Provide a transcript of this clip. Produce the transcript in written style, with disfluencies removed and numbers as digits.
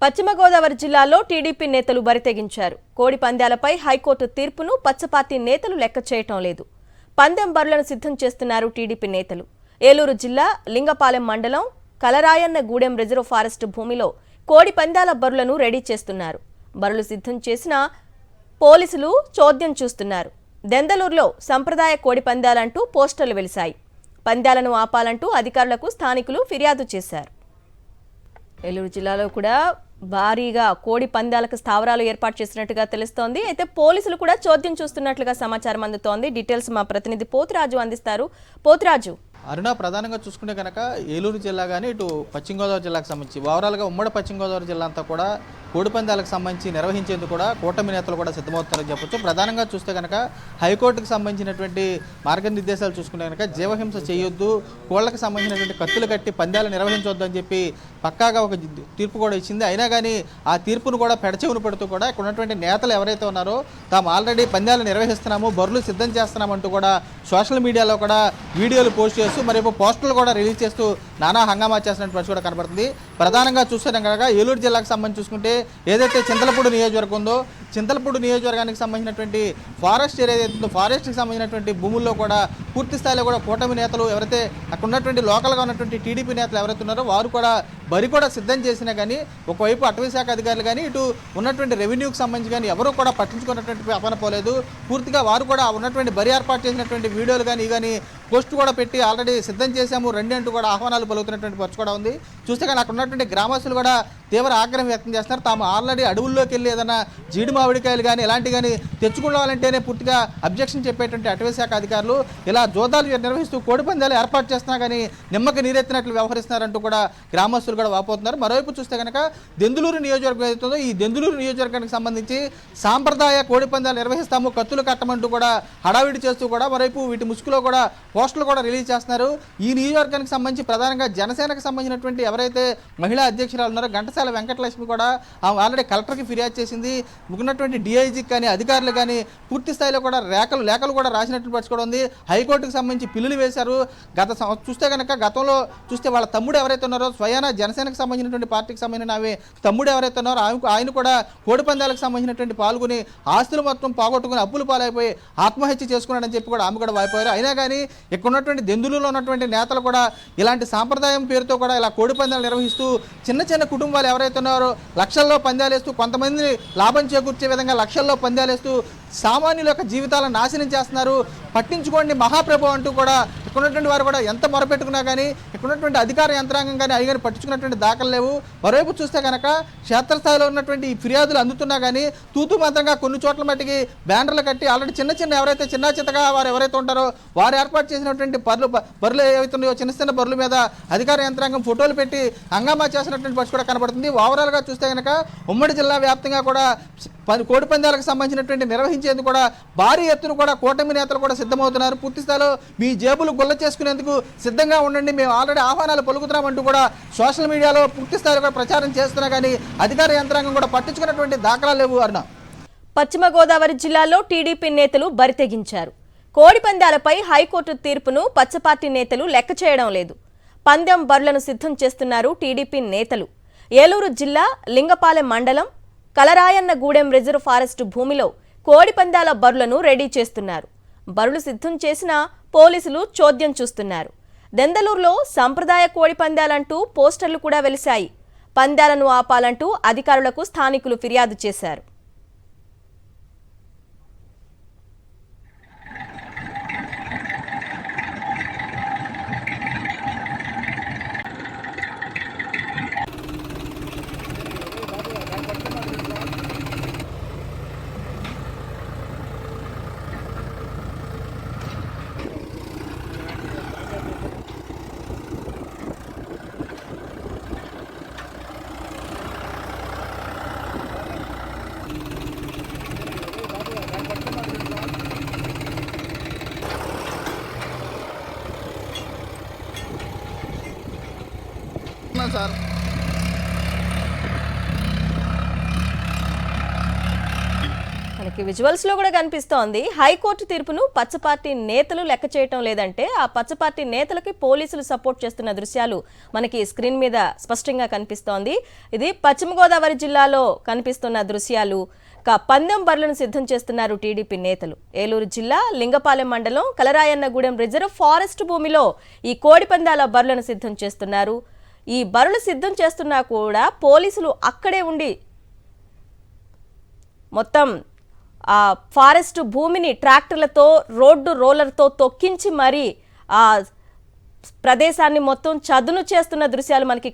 పశ్చిమ గోదావరి జిల్లాలో టీడీపీ నేతలు బరితెగించారు. కోడి పందాలపై హైకోర్టు తీర్పును పచ్చపార్టీ నేతలు లెక్క చేయటం లేదు. పందెం బరులను సిద్ధం చేస్తున్నారు టీడీపీ నేతలు. ఏలూరు జిల్లా లింగపాలెం మండలం కలరాయన్న గూడెం రిజర్వ్ ఫారెస్ట్ భూమిలో కోడి పందాల బరులను రెడీ చేస్తున్నారు. బరులు సిద్ధం చేసిన పోలీసులు చోద్యం చూస్తున్నారు. దెందలూరులో సంప్రదాయ కోడి పందాలంటూ పోస్టర్లు వెలిశాయి. పందాలను ఆపాలంటూ అధికారులకు స్థానికులు ఫిర్యాదు చేశారు. ఏలూరు జిల్లాలో కూడా భారీగా కోడి పందాలకు స్థావరాలు ఏర్పాటు చేసినట్టుగా తెలుస్తోంది. అయితే పోలీసులు కూడా చోద్యం చూస్తున్నట్లుగా సమాచారం అందుతోంది. డీటెయిల్స్ మా ప్రతినిధి పోతురాజు అందిస్తారు. పోతురాజు, అరుణ, ప్రధానంగా చూసుకుంటే కనుక ఏలూరు జిల్లా కానీ ఇటు పశ్చిమ గోదావరి జిల్లాకు సంబంధించి ఓవరాల్గా ఉమ్మడి పశ్చిమ గోదావరి జిల్లా అంతా కూడా కోడి పందాలకు సంబంధించి నిర్వహించేందుకు కూడా కూటమి నేతలు కూడా సిద్ధమవుతారని చెప్పొచ్చు. ప్రధానంగా చూస్తే కనుక హైకోర్టుకు సంబంధించినటువంటి మార్గనిర్దేశాలు చూసుకుంటే కనుక జీవహింస చేయొద్దు, కోళ్లకు సంబంధించినటువంటి కత్తులు కట్టి పందాలు నిర్వహించవద్దు అని చెప్పి పక్కాగా ఒక తీర్పు కూడా ఇచ్చింది. అయినా కానీ ఆ తీర్పును కూడా పెడచెవును పెడుతూ కూడా ఇక్కడ ఉన్నటువంటి నేతలు ఎవరైతే ఉన్నారో తాము ఆల్రెడీ పందాలు నిర్వహిస్తున్నాము, బరులు సిద్ధం చేస్తున్నామంటూ కూడా సోషల్ మీడియాలో కూడా వీడియోలు పోస్ట్ చేస్తూ మరేమో పోస్టర్లు కూడా రిలీజ్ చేస్తూ నానా హంగామా చేస్తున్నట్టు పరిస్థితి కూడా కనబడుతుంది. ప్రధానంగా చూస్తే కనుక ఏలూరు జిల్లాకు సంబంధించి చూసుకుంటే ఏదైతే చింతలపూడి నియోజకవర్గం ఉందో చింతలపూడి నియోజకవర్గానికి సంబంధించినటువంటి ఫారెస్ట్ ఏరియా ఏదైతుందో ఫారెస్ట్కి సంబంధించినటువంటి భూముల్లో కూడా పూర్తి స్థాయిలో కూడా కూటమి నేతలు ఎవరైతే అక్కడ ఉన్నటువంటి లోకల్గా ఉన్నటువంటి టీడీపీ నేతలు ఎవరైతే ఉన్నారో వారు కూడా బరి కూడా సిద్ధం చేసినా కానీ ఒకవైపు అటవీ శాఖ అధికారులు కానీ ఇటు ఉన్నటువంటి రెవెన్యూకి సంబంధించి కానీ ఎవరూ కూడా పట్టించుకున్నటువంటి అపన పోలేదు. పూర్తిగా వారు కూడా ఉన్నటువంటి బరి ఏర్పాటు చేసినటువంటి వీడియోలు కానీ కానీ పోస్ట్ కూడా పెట్టి ఆల్రెడీ సిద్ధం చేశాము రండి అంటూ కూడా ఆహ్వానాలు పలుకుతున్నటువంటి పరిస్థితి కూడా ఉంది. చూస్తే కానీ అక్కడ ఉన్నటువంటి గ్రామస్తులు కూడా తీవ్ర ఆగ్రహం వ్యక్తం చేస్తున్నారు. తాము ఆల్రెడీ అడవుల్లోకి వెళ్ళి ఏదైనా జీడి మామిడికాయలు కానీ ఇలాంటి కానీ తెచ్చుకోవాలంటేనే పూర్తిగా అబ్జెక్షన్ చెప్పేటువంటి అటవీ శాఖ అధికారులు ఇలా జోదాలు నిర్వహిస్తూ కోడి పందాలు ఏర్పాటు చేస్తున్నా కానీ నిమ్మకి నీరెత్తినట్లు వ్యవహరిస్తున్నారంటూ కూడా గ్రామస్తులు కూడా వాపోతున్నారు. మరోవైపు చూస్తే కనుక దెందులూరు నియోజకవర్గం ఏదైతుందో ఈ దెందులూరు నియోజకవర్గానికి సంబంధించి సాంప్రదాయ కోడి పందాలు నిర్వహిస్తాము, కత్తులు కట్టమంటూ కూడా హడావిడి చేస్తూ కూడా మరోవైపు వీటి ముసుగులో కూడా పోస్టులు కూడా రిలీజ్ చేస్తున్నారు. ఈ నియోజకవర్గానికి సంబంధించి ప్రధానంగా జనసేనకు సంబంధించినటువంటి ఎవరైతే మహిళా అధ్యక్షురాలు ఉన్నారో ఘంటసాల వెంకటలక్ష్మి కూడా ఆల్రెడీ కలెక్టర్కి ఫిర్యాదు చేసింది. ఉన్నటువంటి డిఐజీకి కానీ అధికారులు కానీ పూర్తి స్థాయిలో కూడా లేఖలు కూడా రాసినట్లు పట్టుకోవడం ఉంది. హైకోర్టుకు సంబంధించి పిల్లులు వేశారు. చూస్తే కనుక గతంలో చూస్తే వాళ్ళ తమ్ముడు ఎవరైతే ఉన్నారో స్వయాన జనసేనకు సంబంధించినటువంటి పార్టీకి సంబంధించిన తమ్ముడు ఎవరైతే ఉన్నారో ఆయన కూడా కోడి పందాలకు సంబంధించినటువంటి పాల్గొని ఆస్తులు మొత్తం పోగొట్టుకుని అప్పులు పాలైపోయి ఆత్మహత్య చేసుకున్నాడని చెప్పి కూడా ఆమె కూడా వాయిపోయారు. అయినా కానీ ఇక్కడ ఉన్నటువంటి దెందులూరులో ఉన్నటువంటి నేతలు కూడా ఇలాంటి సాంప్రదాయం పేరుతో కూడా ఇలా కోడి పందాలు నిర్వహిస్తూ చిన్న చిన్న కుటుంబాలు ఎవరైతే ఉన్నారో లక్షల్లో పందాలు వేస్తూ కొంతమంది లాభం చేకూర్చే విధంగా లక్షల్లో పందాలు వేస్తూ సామాన్యుల యొక్క జీవితాలను నాశనం చేస్తున్నారు. పట్టించుకోండి మహాప్రభు అంటూ కూడా ఇక్కడ ఉన్నటువంటి వారు కూడా ఎంత మొరపెట్టుకున్నా కానీ ఇక్కడ ఉన్నటువంటి అధికార యంత్రాంగం కానీ అవి కానీ పట్టించుకున్నటువంటి దాఖలు లేవు. మరోవైపు చూస్తే కనుక క్షేత్రస్థాయిలో ఉన్నటువంటి ఈ ఫిర్యాదులు అందుతున్నా కానీ తూతు మాత్రంగా కొన్ని చోట్ల మట్టికి బ్యానర్లు కట్టి ఆల్రెడీ చిన్న ఎవరైతే చిన్న చిత్తగా వారు ఎవరైతే ఉంటారో వారు ఏర్పాటు చేసినటువంటి బరులు ఏవైతున్నాయో చిన్న బరుల మీద అధికార యంత్రాంగం ఫోటోలు పెట్టి హంగామా చేసినటువంటి పరిస్థితి కూడా కనబడుతుంది. ఓవరాల్గా చూస్తే కనుక ఉమ్మడి జిల్లా వ్యాప్తంగా కూడా కోడి పందాలకు సంబంధించినటువంటి నిర్వహించేందుకు కూడా భారీ ఎత్తున కూడా కూటమి నేతలు కూడా సిద్ధమవుతున్నారు. పూర్తి స్థాయిలో మీ జేబులు గుల్ల చేసుకునేందుకు సిద్ధంగా ఉండండి, మేము ఆల్రెడీ ఆహ్వానాలు పలుకుతున్నామంటూ కూడా సోషల్ మీడియాలో పూర్తి స్థాయిలో కూడా ప్రచారం చేస్తున్నా కానీ అధికార యంత్రాంగం కూడా పట్టించుకున్నటువంటి దాఖలాలు లేవు. అరుణ, పశ్చిమ గోదావరి జిల్లాలో టీడీపీ నేతలు బరితెగించారు. కోడి పందాలపై హైకోర్టు తీర్పును పచ్చపార్టీ నేతలు లెక్క చేయడం లేదు. పందెం బరులను సిద్ధం చేస్తున్నారు టీడీపీ నేతలు. ఏలూరు జిల్లా లింగపాలెం మండలం కలరాయన్న గూడెం రిజర్వ్ ఫారెస్ట్ భూమిలో కోడి పందాల బరులను రెడీ చేస్తున్నారు. బరులు సిద్ధం చేసిన పోలీసులు చోద్యం చూస్తున్నారు. దెందలూరులో సంప్రదాయ కోడి పందాలంటూ పోస్టర్లు కూడా వెలిశాయి. పందాలను ఆపాలంటూ అధికారులకు స్థానికులు ఫిర్యాదు చేశారు. సార్ మనకి మనకి విజువల్స్ లో కూడా కనిపిస్తోంది. హైకోర్టు తీర్పును పచ్చపార్టీ నేతలు లెక్క చేయటం లేదంటే ఆ పచ్చపార్టీ నేతలకి పోలీసులు సపోర్ట్ చేస్తున్న దృశ్యాలు మనకి స్క్రీన్ మీద స్పష్టంగా కనిపిస్తోంది. ఇది పశ్చిమ గోదావరి జిల్లాలో కనిపిస్తున్న దృశ్యాలు. పందెం బర్లను సిద్ధం చేస్తున్నారు టీడీపీ నేతలు. ఏలూరు జిల్లా లింగపాలెం మండలం కలరాయన్నగూడెం రిజర్వ్ ఫారెస్ట్ భూమిలో ఈ కోడి పందాల బర్లను సిద్ధం చేస్తున్నారు. ఈ బరులు సిద్ధం చేస్తున్నా కూడా పోలీసులు అక్కడే ఉండి మొత్తం ఆ ఫారెస్ట్ భూమిని ట్రాక్టర్లతో రోడ్డు రోలర్తో తొక్కించి మరీ ఆ ప్రదేశాన్ని మొత్తం చదును చేస్తున్న దృశ్యాలు మనకి